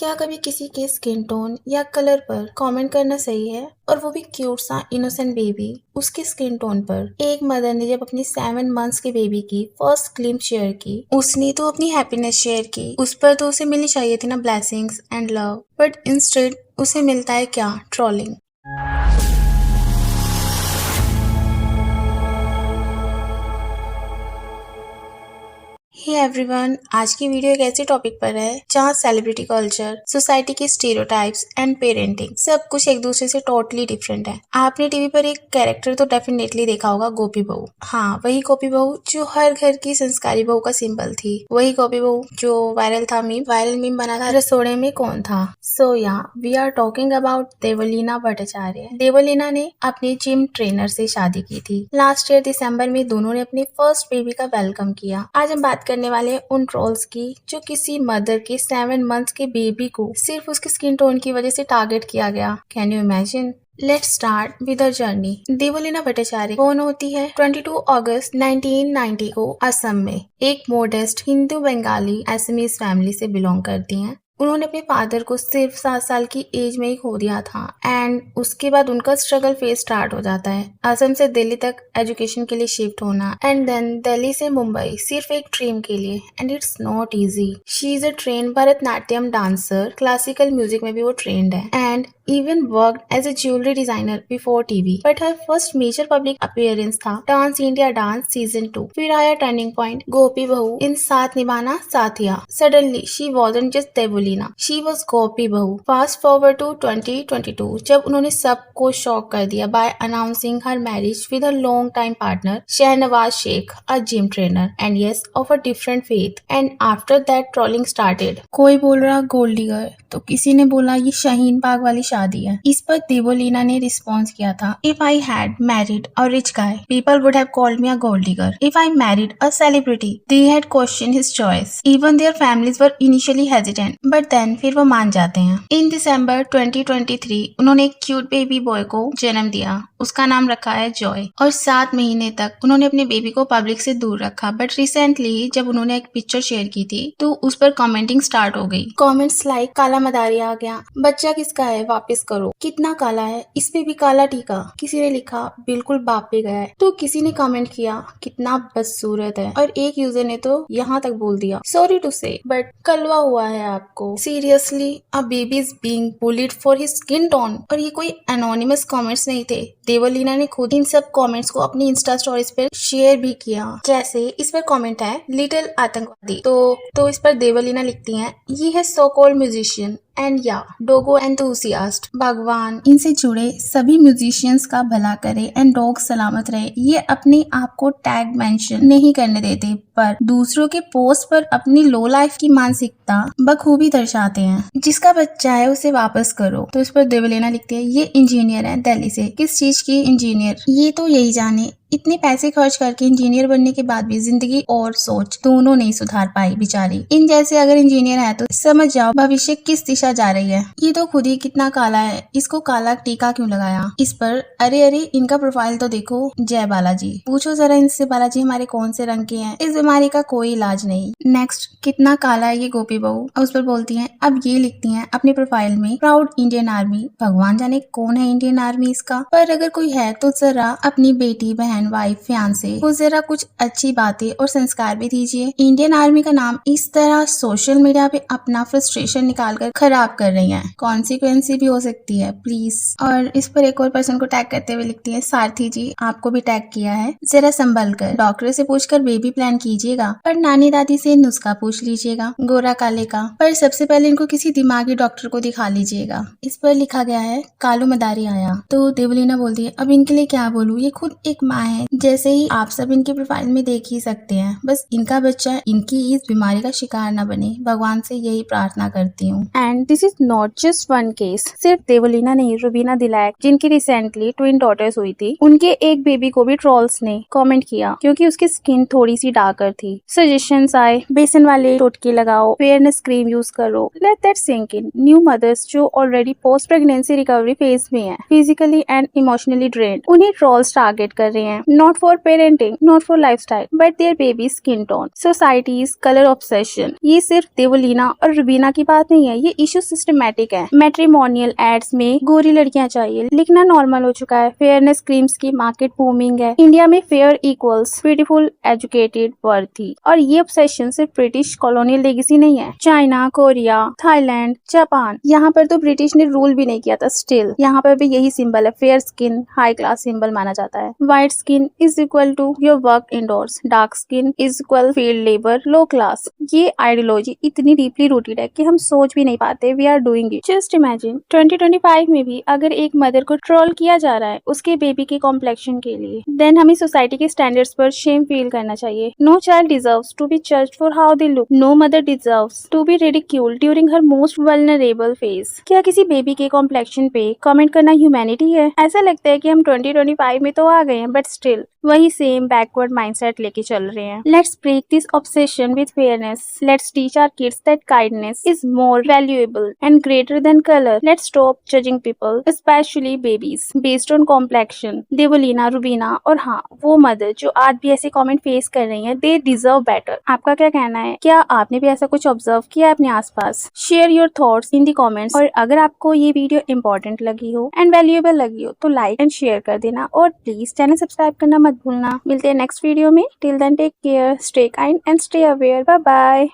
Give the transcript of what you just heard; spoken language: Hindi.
क्या कभी किसी के स्किन टोन या कलर पर कमेंट करना सही है? और वो भी क्यूट सा इनोसेंट बेबी उसके स्किन टोन पर। एक मदर ने जब अपनी 7 मंथ्स के बेबी की फर्स्ट ग्लिम्स शेयर की, उसने तो अपनी हैप्पीनेस शेयर की। उस पर तो उसे मिलनी चाहिए थी ना blessings and love, but instead उसे मिलता है क्या? ट्रोलिंग। हे एवरीवन, आज की वीडियो एक ऐसे टॉपिक पर है जहाँ सेलिब्रिटी कल्चर, सोसाइटी के स्टीरियोटाइप्स एंड पेरेंटिंग सब कुछ एक दूसरे से टोटली डिफरेंट है। आपने टीवी पर एक कैरेक्टर तो डेफिनेटली देखा होगा, गोपी बहू। हाँ, वही गोपी बहू जो हर घर की संस्कारी बहू का सिंबल थी। वही गोपी बहू जो वायरल मीम बना था, रसोड़े में कौन था। So we are talking about Devoleena Bhattacharjee. Devoleena ने अपने जिम ट्रेनर से शादी की थी। लास्ट ईयर दिसंबर में दोनों ने अपने फर्स्ट बेबी का वेलकम किया। आज हम बात करने वाले उन ट्रोल्स की जो किसी मदर के 7 मंथ्स के बेबी को सिर्फ उसके स्किन टोन की वजह से टारगेट किया गया। Can you imagine? Let's start with our journey. Devlina Bhattacharya कौन होती है? 22 अगस्त 1990 को असम में एक मोडेस्ट हिंदू बंगाली एसमीज फैमिली से बिलोंग करती हैं। उन्होंने अपने फादर को सिर्फ 7 साल की एज में ही खो दिया था एंड उसके बाद उनका स्ट्रगल फेज स्टार्ट हो जाता है। असम से दिल्ली तक एजुकेशन के लिए शिफ्ट होना एंड देन दिल्ली से मुंबई सिर्फ एक ड्रीम के लिए, and it's not easy. She is a train Bharatanatyam dancer, classical music में भी वो ट्रेंड है and even worked as a jewelry designer before TV. But her first major public appearance था Dance India Dance Season 2। फिर आया turning point गोपी बहू इन साथ निभाना साथिया। Suddenly she wasn't just Devlina, she was गोपी बहू। Fast forward to 2022 जब उन्होंने सबको शॉक कर दिया by announcing her marriage with her long time partner Shahnawaz Sheikh, a gym trainer and yes of a different faith। And after that trolling started। कोई बोल रहा गोल्ड डिगर, तो किसी ने बोला ये शाहीन बाग वाली शादी है। इस पर देवलीना ने रिस्पॉन्स किया था, if I had married a rich guy people would have called me a gold digger. If I married a celebrity they had question his choice. Even their families were initially hesitant but then फिर वो मान जाते हैं। इन दिसंबर 2023 उन्होंने एक क्यूट बेबी बॉय को जन्म दिया। उसका नाम रखा है जॉय और 7 महीने तक उन्होंने अपने बेबी को पब्लिक से दूर रखा। बट रिसेंटली जब उन्होंने एक पिक्चर शेयर की थी तो उस पर कमेंटिंग स्टार्ट हो गई। कमेंट्स लाइक काला मदारी आ गया, बच्चा किसका है वापस करो, कितना काला है, इस पे भी काला टीका। किसी ने लिखा बिल्कुल बाप पे गया है, तो किसी ने कमेंट किया कितना बदसूरत है, और एक यूजर ने तो यहाँ तक बोल दिया सॉरी टू से बट कलवा हुआ है आपको। Seriously a baby is being bullied for his skin tone. और ये कोई एनोनिमस कमेंट्स नहीं थे, देवलीना ने खुद इन सब कमेंट्स को अपनी इंस्टा स्टोरीज पर शेयर भी किया। जैसे इस पर कमेंट है लिटिल आतंकवादी, तो इस पर देवलीना लिखती हैं ये है सो कॉल्ड म्यूजिशियन एंड या डोगो एंथुसियास्ट। भगवान इनसे जुड़े सभी म्यूजिशियंस का भला करे एंड डॉग सलामत रहे। ये अपने आप को टैग मेंशन नहीं करने देते पर दूसरों के पोस्ट पर अपनी लो लाइफ की मानसिकता बखूबी दर्शाते हैं। जिसका बच्चा है उसे वापस करो, तो इस पर देवलीना लिखती है ये इंजीनियर है दिल्ली से। किस चीज की इंजीनियर, ये तो यही जाने। इतने पैसे खर्च करके इंजीनियर बनने के बाद भी जिंदगी और सोच दोनों नहीं सुधार पाई बेचारी। इन जैसे अगर इंजीनियर है तो समझ जाओ भविष्य किस दिशा जा रही है। ये तो खुद ही कितना काला है, इसको काला टीका क्यों लगाया। इस पर अरे इनका प्रोफाइल तो देखो, जय बालाजी। पूछो जरा इनसे बालाजी हमारे कौन से रंग के हैं, इस बीमारी का कोई इलाज नहीं। नेक्स्ट कितना काला है ये गोपी बहू, उस पर बोलती है, अब ये लिखती है अपने प्रोफाइल में प्राउड इंडियन आर्मी। भगवान जाने कौन है इंडियन आर्मी इसका, पर अगर कोई है तो जरा अपनी बेटी बहन वाइफ फियांसे को जरा कुछ अच्छी बातें और संस्कार भी दीजिए। इंडियन आर्मी का नाम इस तरह सोशल मीडिया पे अपना फ्रस्ट्रेशन निकालकर खराब कर रही हैं, कॉन्सिक्वेंसी भी हो सकती है प्लीज। और इस पर एक और पर्सन को टैग करते हुए लिखती है सारथी जी आपको भी टैग किया है, जरा संभल कर डॉक्टर से पूछकर बेबी प्लान कीजिएगा, पर नानी दादी से नुस्खा पूछ लीजिएगा गोरा काले का, पर सबसे पहले इनको किसी दिमागी डॉक्टर को दिखा लीजिएगा। इस पर लिखा गया है कालू मदारी आया, तो देवलीना बोलती है अब इनके लिए क्या बोलूं, ये खुद एक माँ है जैसे ही आप सब इनके प्रोफाइल में देख ही सकते हैं। बस इनका बच्चा इनकी इस बीमारी का शिकार न बने, भगवान से यही प्रार्थना करती हूँ। And this is not just one case, सिर्फ देवलीना नहीं, रुबीना दिलैक जिनकी रिसेंटली ट्विन डॉटर्स हुई थी, उनके एक बेबी को भी ट्रोल्स ने कमेंट किया क्योंकि उसकी स्किन थोड़ी सी डार्कर थी। सजेशंस आए बेसन वाले टोटके लगाओ, फेयरनेस क्रीम यूज करो, let that sink in. New mothers जो already post pregnancy recovery phase में है, फिजिकली एंड इमोशनली ड्रेन्ड, उन्हें ट्रोल्स टारगेट कर रहे हैं। हैं, not for parenting, not for lifestyle, but their baby skin tone, societies, colour obsession. ये सिर्फ देवलीना और रुबीना की बात नहीं है, ये इशू सिस्टमैटिक है। मैट्रिमोनियल एड्स में गोरी लड़कियां चाहिए लिखना नॉर्मल हो चुका है। फेयरनेस क्रीम्स की मार्केट बूमिंग है। इंडिया में fair equals beautiful, educated, worthy. और ये ऑब्सेशन सिर्फ ब्रिटिश कॉलोनियल लेगेसी नहीं है। चाइना, कोरिया, थाईलैंड, जापान, यहाँ पर तो ब्रिटिश ने रूल भी नहीं किया था, स्टिल यहाँ पर भी यही सिंबल है। Fair skin high class symbol माना जाता है। White skin is equal to your work indoors, dark skin is equal field labour, low class. ये आइडियोलॉजी इतनी डीपली रूटेड है कि हम सोच भी नहीं पाते we are doing it. Just imagine 2025 में भी अगर एक मदर को ट्रोल किया जा रहा है उसके बेबी के कॉम्प्लेक्शन के लिए, देन हमें सोसाइटी के स्टैंडर्ड्स पर शेम फील करना चाहिए। No child deserves to be judged for how they look, no mother deserves to be ridiculed during her most vulnerable phase. क्या किसी बेबी के कॉम्प्लेक्शन पे कमेंट करना ह्यूमैनिटी है? ऐसा लगता है कि हम 2025 में तो आ गए हैं बट स्टिल वही सेम बैकवर्ड माइंडसेट लेके चल रहे हैं। Let's break this obsession with fairness. Let's teach our kids that kindness is more valuable and greater than colour. Let's stop judging people, especially babies, based on complexion. Devoleena, Rubina और हाँ वो मदर जो आज भी ऐसे कमेंट फेस कर रही हैं, दे डिजर्व बेटर। आपका क्या कहना है? क्या आपने भी ऐसा कुछ ऑब्जर्व किया है अपने आसपास? Share your thoughts in the comments. और अगर आपको ये वीडियो इंपॉर्टेंट लगी हो एंड वैल्यूएबल लगी हो तो लाइक एंड शेयर कर देना और प्लीज चैनल सब्सक्राइब करना मत भूलना। मिलते हैं नेक्स्ट वीडियो में। Till then take care, stay kind and stay aware. Bye bye.